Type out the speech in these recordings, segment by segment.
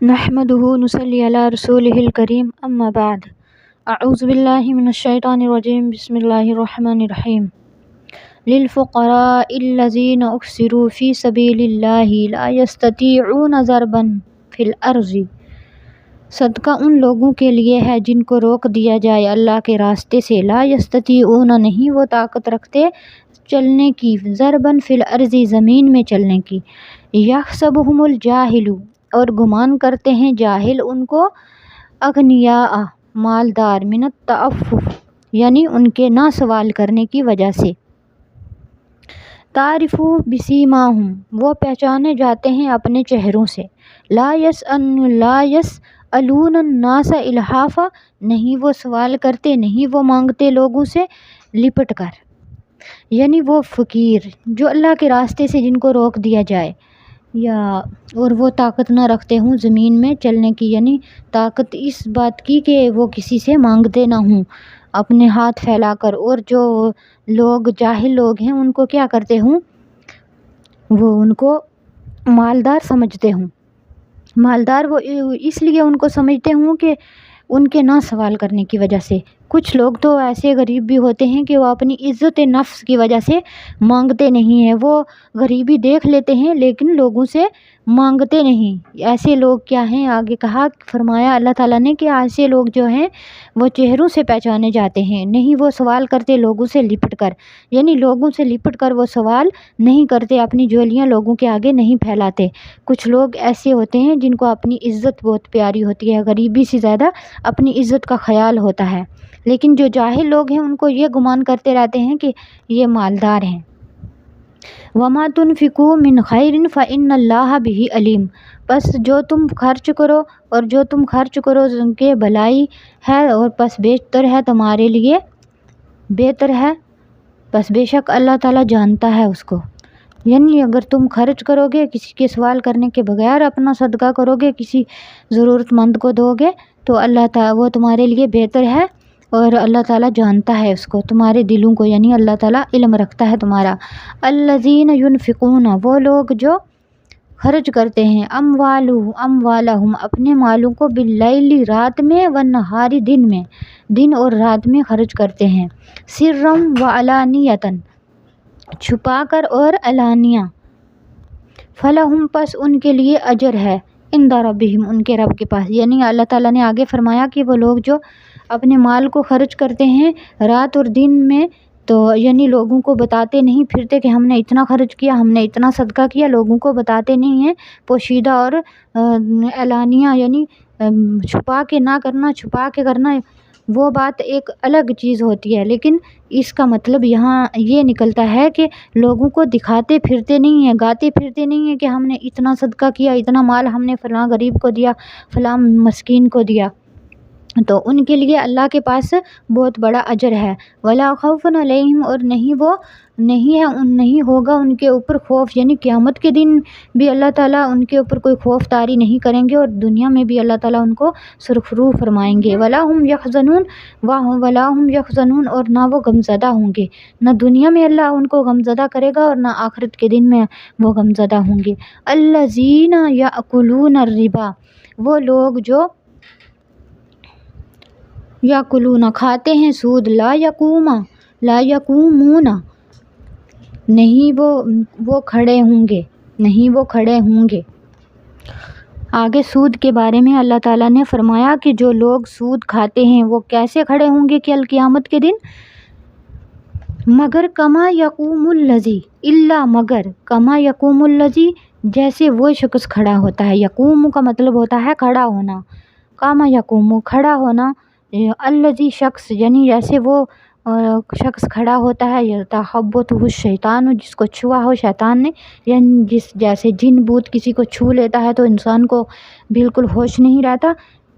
نحمده نصلي على رسوله الكريم اما بعد اعوذ باللہ من الشیطان الرجیم بسم اللہ الرحمن الرحیم للفقراء الذین احصروا فی سبیل اللہ لا یستطیعون ضربا فی الارض، صدقہ ان لوگوں کے لیے ہے جن کو روک دیا جائے اللہ کے راستے سے، لا یستطیعون نہیں وہ طاقت رکھتے چلنے کی، ضربا فی الارض زمین میں چلنے کی، یحسبہم الجاہل اور گمان کرتے ہیں جاہل ان کو، اغنیاء مالدار، من التعفف یعنی ان کے نہ سوال کرنے کی وجہ سے، تعرف بسیماہم وہ پہچانے جاتے ہیں اپنے چہروں سے، لا یسألون الناس الحافا نہیں وہ سوال کرتے، نہیں وہ مانگتے لوگوں سے لپٹ کر، یعنی وہ فقیر جو اللہ کے راستے سے جن کو روک دیا جائے یا اور وہ طاقت نہ رکھتے ہوں زمین میں چلنے کی، یعنی طاقت اس بات کی کہ وہ کسی سے مانگتے نہ ہوں اپنے ہاتھ پھیلا کر، اور جو لوگ جاہل لوگ ہیں ان کو کیا کرتے ہوں، وہ ان کو مالدار سمجھتے ہوں، مالدار وہ اس لیے ان کو سمجھتے ہوں کہ ان کے نہ سوال کرنے کی وجہ سے۔ کچھ لوگ تو ایسے غریب بھی ہوتے ہیں کہ وہ اپنی عزت نفس کی وجہ سے مانگتے نہیں ہیں، وہ غریبی دیکھ لیتے ہیں لیکن لوگوں سے مانگتے نہیں۔ ایسے لوگ کیا ہیں، آگے کہا فرمایا اللہ تعالیٰ نے کہ ایسے لوگ جو ہیں وہ چہروں سے پہچانے جاتے ہیں، نہیں وہ سوال کرتے لوگوں سے لپٹ کر، یعنی لوگوں سے لپٹ کر وہ سوال نہیں کرتے، اپنی جولیاں لوگوں کے آگے نہیں پھیلاتے۔ کچھ لوگ ایسے ہوتے ہیں جن کو اپنی عزت بہت پیاری ہوتی ہے، غریبی سے زیادہ اپنی عزت کا خیال ہوتا ہے، لیکن جو جاہل لوگ ہیں ان کو یہ گمان کرتے رہتے ہیں کہ یہ مالدار ہیں۔ وَمَا تُنْفِقُوا مِنْ خَيْرٍ فَإِنَّ اللَّهَ بِهِ عَلِيمٌ، پس جو تم خرچ کرو اور جو تم خرچ کرو ان کے بھلائی ہے اور پس بہتر ہے تمہارے لیے، بہتر ہے، پس بے شک اللہ تعالیٰ جانتا ہے اس کو، یعنی اگر تم خرچ کرو گے کسی کے سوال کرنے کے بغیر، اپنا صدقہ کرو گے، کسی ضرورت مند کو دو گے تو اللہ تعالیٰ وہ تمہارے لیے بہتر ہے، اور اللہ تعالیٰ جانتا ہے اس کو، تمہارے دلوں کو، یعنی اللہ تعالیٰ علم رکھتا ہے تمہارا۔ الذین ینفقون وہ لوگ جو خرچ کرتے ہیں، اموالہم اپنے مالوں کو، باللیل رات میں، والنہار دن میں، دن اور رات میں خرچ کرتے ہیں، سرا وعلانیۃ چھپا کر اور علانیہ، فلہم پس ان کے لیے اجر ہے، عند ربہم ان کے رب کے پاس، یعنی اللہ تعالیٰ نے آگے فرمایا کہ وہ لوگ جو اپنے مال کو خرچ کرتے ہیں رات اور دن میں، تو یعنی لوگوں کو بتاتے نہیں پھرتے کہ ہم نے اتنا خرچ کیا، ہم نے اتنا صدقہ کیا، لوگوں کو بتاتے نہیں ہیں، پوشیدہ اور اعلانیہ، یعنی چھپا کے نہ کرنا، چھپا کے کرنا وہ بات ایک الگ چیز ہوتی ہے، لیکن اس کا مطلب یہاں یہ نکلتا ہے کہ لوگوں کو دکھاتے پھرتے نہیں ہیں، گاتے پھرتے نہیں ہیں کہ ہم نے اتنا صدقہ کیا، اتنا مال ہم نے فلاں غریب کو دیا، فلاں مسکین کو دیا، تو ان کے لیے اللہ کے پاس بہت بڑا اجر ہے۔ ولا خوف علیہم اور نہیں ہوگا ان کے اوپر خوف، یعنی قیامت کے دن بھی اللہ تعالیٰ ان کے اوپر کوئی خوف طاری نہیں کریں گے، اور دنیا میں بھی اللہ تعالیٰ ان کو سرخرو فرمائیں گے۔ ولا ہم یحزنون اور نہ وہ غمزدہ ہوں گے، نہ دنیا میں اللہ ان کو غمزدہ کرے گا اور نہ آخرت کے دن میں وہ غمزدہ ہوں گے۔ الذین یأکلون الربا وہ لوگ جو یاکلون کھاتے ہیں سود، لا یقومون نہیں وہ کھڑے ہوں گے۔ آگے سود کے بارے میں اللہ تعالیٰ نے فرمایا کہ جو لوگ سود کھاتے ہیں وہ کیسے کھڑے ہوں گے کل قیامت کے دن، مگر کما یقوم الذی جیسے وہ شخص کھڑا ہوتا ہے، یقوم کا مطلب ہوتا ہے کھڑا ہونا، کما یقوم کھڑا ہونا، الذی شخص یعنی جیسے وہ شخص کھڑا ہوتا ہے، یتخبطہ الشیطان جس کو چھوا ہو شیطان نے، یعنی جیسے جن بوت کسی کو چھو لیتا ہے تو انسان کو بالکل ہوش نہیں رہتا،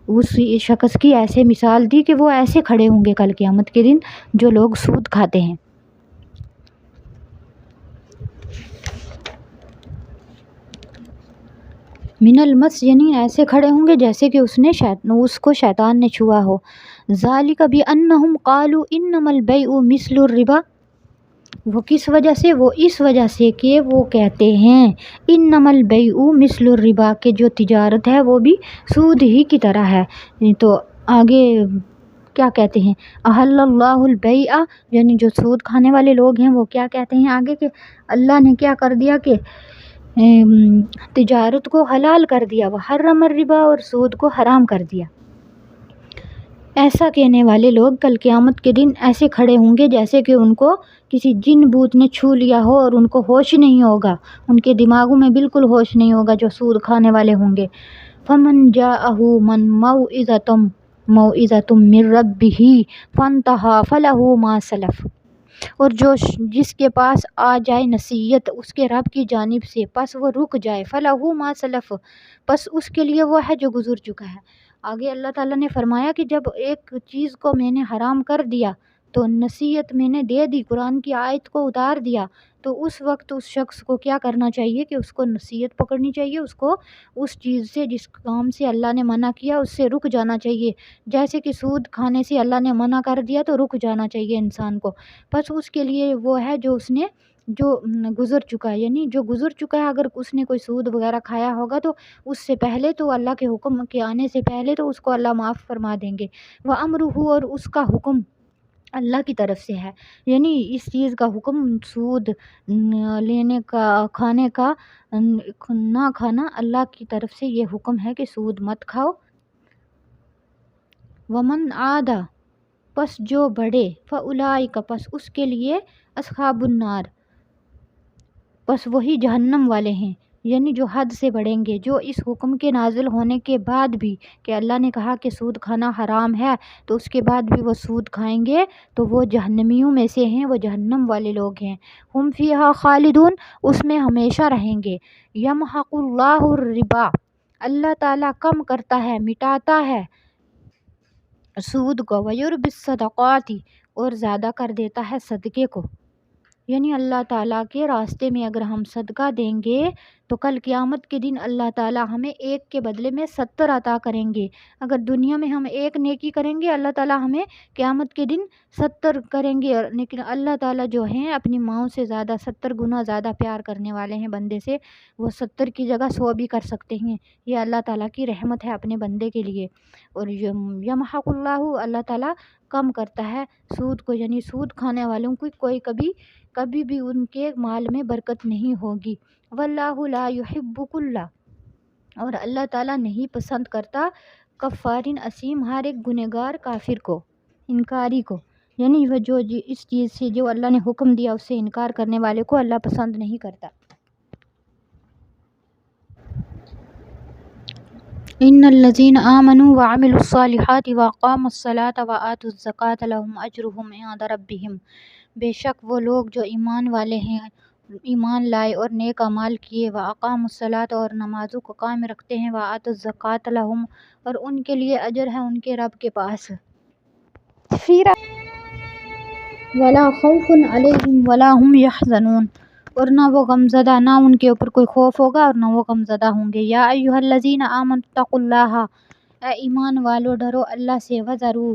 اس شخص کی ایسے مثال دی کہ وہ ایسے کھڑے ہوں گے کل قیامت کے دن جو لوگ سود کھاتے ہیں۔ من المس یعنی ایسے کھڑے ہوں گے جیسے کہ اس کو شیطان نے چھوا ہو۔ ذالک بانہم قالوا انما البیع مثل الربا وہ کس وجہ سے؟ وہ اس وجہ سے کہ وہ کہتے ہیں انما البیع مثل الربا، کہ جو تجارت ہے وہ بھی سود ہی کی طرح ہے۔ تو آگے کیا کہتے ہیں؟ احل اللہ البیع، یعنی جو سود کھانے والے لوگ ہیں وہ کیا کہتے ہیں آگے کہ اللہ نے کیا کر دیا کہ تجارت کو حلال کر دیا، وحرم الربا، اور سود کو حرام کر دیا۔ ایسا کہنے والے لوگ کل قیامت کے دن ایسے کھڑے ہوں گے جیسے کہ ان کو کسی جن بوت نے چھو لیا ہو اور ان کو ہوش نہیں ہوگا، ان کے دماغوں میں بالکل ہوش نہیں ہوگا جو سود کھانے والے ہوں گے۔ فمن جاءہ موعظۃ من ربہ فانتہی فلہ ما سلف، اور جس کے پاس آ جائے نصیحت اس کے رب کی جانب سے پس وہ رک جائے، فلہ ما سلف، پس اس کے لیے وہ ہے جو گزر چکا ہے۔ آگے اللہ تعالیٰ نے فرمایا کہ جب ایک چیز کو میں نے حرام کر دیا تو نصیحت میں نے دے دی، قرآن کی آیت کو اتار دیا، تو اس وقت اس شخص کو کیا کرنا چاہیے کہ اس کو نصیحت پکڑنی چاہیے، اس کو اس چیز سے، جس کام سے اللہ نے منع کیا اس سے رک جانا چاہیے۔ جیسے کہ سود کھانے سے اللہ نے منع کر دیا تو رک جانا چاہیے انسان کو، بس اس کے لیے وہ ہے جو گزر چکا ہے، یعنی جو گزر چکا ہے، اگر اس نے کوئی سود وغیرہ کھایا ہوگا تو اس سے پہلے تو اللہ کے حکم کے آنے سے پہلے تو اس کو اللہ معاف فرما دیں گے۔ وَأَمْرُهُ، اور اس کا حکم اللہ کی طرف سے ہے، یعنی اس چیز کا حکم سود لینے کا، کھانے کا نہ کھانا، اللہ کی طرف سے یہ حکم ہے کہ سود مت کھاؤ۔ وَمَنْ عَادَ، پس جو بڑھے، فَأُولَٰئِکَ، پس اس کے لیے، اصحاب النار، پس وہی جہنم والے ہیں، یعنی جو حد سے بڑھیں گے، جو اس حکم کے نازل ہونے کے بعد بھی کہ اللہ نے کہا کہ سود کھانا حرام ہے تو اس کے بعد بھی وہ سود کھائیں گے تو وہ جہنمیوں میں سے ہیں، وہ جہنم والے لوگ ہیں۔ ہم فیہا خالدون، اس میں ہمیشہ رہیں گے۔ یمحق اللہ الربا، اللہ تعالیٰ کم کرتا ہے، مٹاتا ہے سود کو، ویربی الصدقات، اور زیادہ کر دیتا ہے صدقے کو، یعنی اللہ تعالیٰ کے راستے میں اگر ہم صدقہ دیں گے تو کل قیامت کے دن اللہ تعالیٰ ہمیں ایک کے بدلے میں 70 عطا کریں گے۔ اگر دنیا میں ہم ایک نیکی کریں گے اللہ تعالیٰ ہمیں قیامت کے دن 70 کریں گے، لیکن اللہ تعالیٰ جو ہیں اپنی ماؤں سے زیادہ 70 گنا زیادہ پیار کرنے والے ہیں بندے سے، وہ 70 کی جگہ 100 بھی کر سکتے ہیں۔ یہ اللہ تعالیٰ کی رحمت ہے اپنے بندے کے لیے۔ اور یمحق اللہ تعالیٰ کم کرتا ہے سود کو، یعنی سود کھانے والوں کو کبھی بھی ان کے مال میں برکت نہیں ہوگی۔ واللہ لا یحب کل، اور اللہ تعالیٰ نہیں پسند کرتا کفارن اسیم، ہر ایک گنہگار کافر کو، انکاری کو، یعنی وہ جو اس چیز سے جو اللہ نے حکم دیا اس سے انکار کرنے والے کو اللہ پسند نہیں کرتا۔ ان الذین آمنوا وعملوا الصالحات واقاموا الصلاة وآتوا الزکاة لهم اجرهم عند ربهم، بے شک وہ لوگ جو ایمان والے ہیں، ایمان لائے اور نیک اعمال کیے، واقاموا الصلاة، اور نمازوں کو قائم رکھتے ہیں، وآتوا الزکاة لهم، اور ان کے لیے اجر ہے ان کے رب کے پاس، پھر ولا خوف علیہم ولا هم يحزنون، اور نہ وہ غمزدہ، نہ ان کے اوپر کوئی خوف ہوگا اور نہ وہ غمزدہ ہوں گے۔ یا ایھا الذین آمنوا اتقوا اللہ، اے ایمان والو ڈرو اللہ سے، وذروا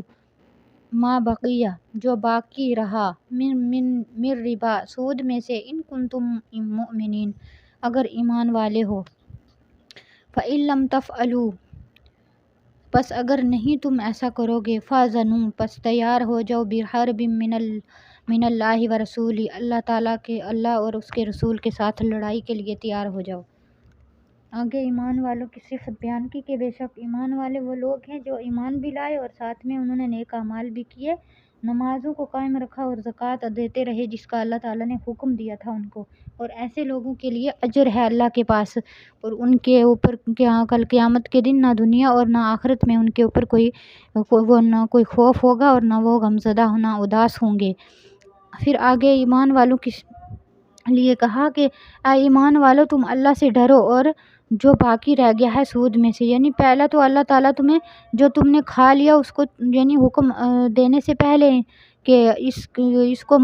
ما بقی، جو باقی رہا، من ربا، سود میں سے، ان کنتم مؤمنین، اگر ایمان والے ہو، فإن لم تفعلوا، پس اگر نہیں تم ایسا کرو گے، فاذنوا، پس تیار ہو جاؤ، بحرب من اللہ ورسولہ، اللہ تعالیٰ کے، اللہ اور اس کے رسول کے ساتھ لڑائی کے لیے تیار ہو جاؤ۔ آگے ایمان والوں کی صفت بیان کی کہ بے شک ایمان والے وہ لوگ ہیں جو ایمان بھی لائے اور ساتھ میں انہوں نے نیک اعمال بھی کیے، نمازوں کو قائم رکھا اور زکوٰۃ دیتے رہے جس کا اللہ تعالیٰ نے حکم دیا تھا ان کو، اور ایسے لوگوں کے لیے اجر ہے اللہ کے پاس، اور ان کے اوپر کل قیامت کے دن نہ دنیا اور نہ آخرت میں ان کے اوپر نہ کوئی خوف ہوگا اور نہ وہ غمزدہ، نہ اداس ہوں گے۔ پھر آگے ایمان والوں کے لیے کہا کہ اے ایمان والو تم اللہ سے ڈرو اور جو باقی رہ گیا ہے سود میں سے، یعنی پہلا تو اللہ تعالیٰ تمہیں جو تم نے کھا لیا اس کو، یعنی حکم دینے سے پہلے کہ اس کو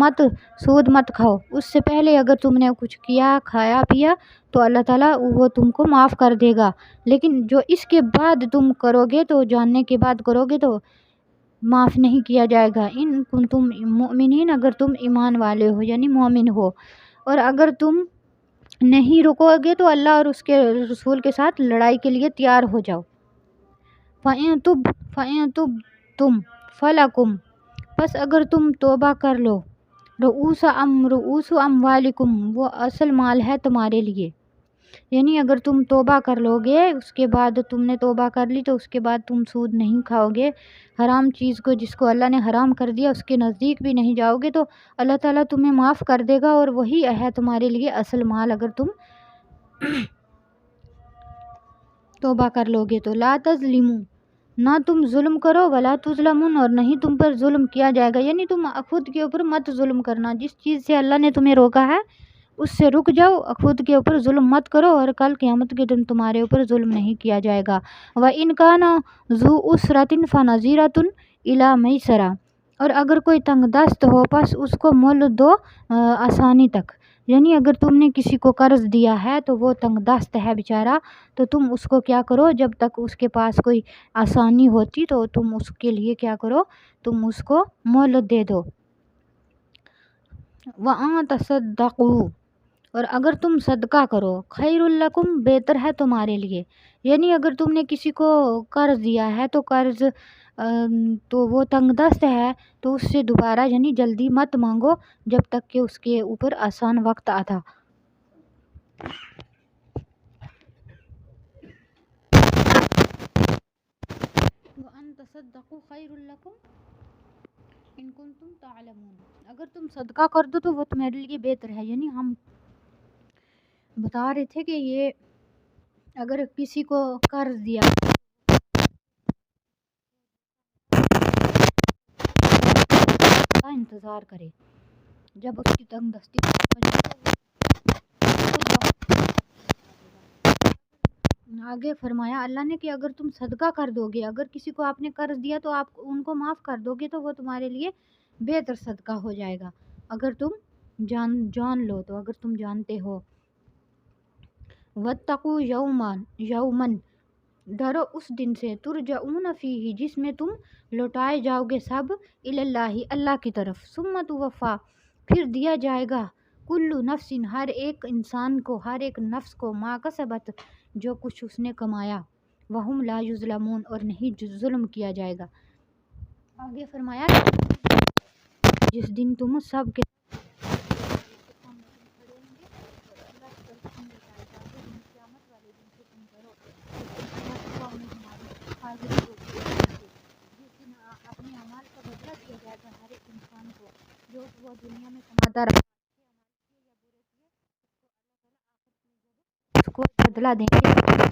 سود مت کھاؤ، اس سے پہلے اگر تم نے کچھ کیا، کھایا پیا تو اللہ تعالیٰ وہ تم کو معاف کر دے گا، لیکن جو اس کے بعد تم کرو گے تو جاننے کے بعد کرو گے تو معاف نہیں کیا جائے گا۔ ان کنتم مؤمنین، اگر تم ایمان والے ہو یعنی مومن ہو، اور اگر تم نہیں رکو گے تو اللہ اور اس کے رسول کے ساتھ لڑائی کے لیے تیار ہو جاؤ۔ فَإِن تُبْتُمْ فَلَکُمْ، پس اگر تم توبہ کر لو، رؤوس اموالکم، وہ اصل مال ہے تمہارے لیے، یعنی اگر تم توبہ کر لو گے، اس کے بعد تم نے توبہ کر لی تو اس کے بعد تم سود نہیں کھاؤ گے، حرام چیز کو جس کو اللہ نے حرام کر دیا اس کے نزدیک بھی نہیں جاؤ گے، تو اللہ تعالیٰ تمہیں معاف کر دے گا، اور وہی ہے تمہارے لیے اصل مال اگر تم توبہ کر لو گے تو۔ لا تظلموا، نہ تم ظلم کرو، ولا تظلمون، اور نہیں تم پر ظلم کیا جائے گا، یعنی تم خود کے اوپر مت ظلم کرنا، جس چیز سے اللہ نے تمہیں روکا ہے اس سے رک جاؤ، خود کے اوپر ظلم مت کرو، اور کل قیامت کے دن تمہارے اوپر ظلم نہیں کیا جائے گا۔ وَإِنْ كَانَ ذُو عُسْرَةٍ فَنَظِرَةٌ إِلَىٰ مَيْسَرَةٍ، اور اگر کوئی تنگ دست ہو پس اس کو مہلت دو آسانی تک، یعنی اگر تم نے کسی کو قرض دیا ہے تو وہ تنگ دست ہے بیچارہ، تو تم اس کو کیا کرو، جب تک اس کے پاس کوئی آسانی ہوتی تو تم اس کے لیے کیا کرو، تم اس کو مہلت دے دو۔ وَأَن تَصَدَّقُوا، اور اگر تم صدقہ کرو، خیر لکم، بہتر ہے تمہارے لیے، یعنی اگر تم نے کسی کو قرض دیا ہے تو قرض تو وہ تنگ دست ہے تو اس سے دوبارہ یعنی جلدی مت مانگو جب تک کہ اس کے اوپر آسان وقت آتا۔ وَأَن تَصَدَّقُوا خَيْرٌ لَكُمْ إِن كُنتُمْ تَعْلَمُونَ، اگر تم صدقہ کر دو تو وہ تمہارے لیے بہتر ہے، یعنی ہم بتا رہے تھے کہ یہ اگر کسی کو قرض دیا کا انتظار کرے، جب اس کی تنگ دستی آگے فرمایا اللہ نے کہ اگر تم صدقہ کر دو گے، اگر کسی کو آپ نے قرض دیا تو آپ ان کو معاف کر دو گے تو وہ تمہارے لیے بہتر صدقہ ہو جائے گا، اگر تم جان لو تو، اگر تم جانتے ہو۔ وَاتَّقُوا یوماً، ڈرو اس دن سے، ترجعون فیہ، جس میں تم لوٹائے جاؤ گے سب، اللہ، اللہ کی طرف، ثم توفیٰ، پھر دیا جائے گا، کل نفس، ہر ایک انسان کو، ہر ایک نفس کو، ما کسبت، جو کچھ اس نے کمایا، وہم لا یظلمون، اور نہیں ظلم کیا جائے گا۔ آگے فرمایا جس دن تم سب کے اپنے اعمال کا بدلہ دیا جائے گا ہر ایک انسان کو، جو وہ دنیا میں کماتا رہا، اس کو بدلہ دیں گے۔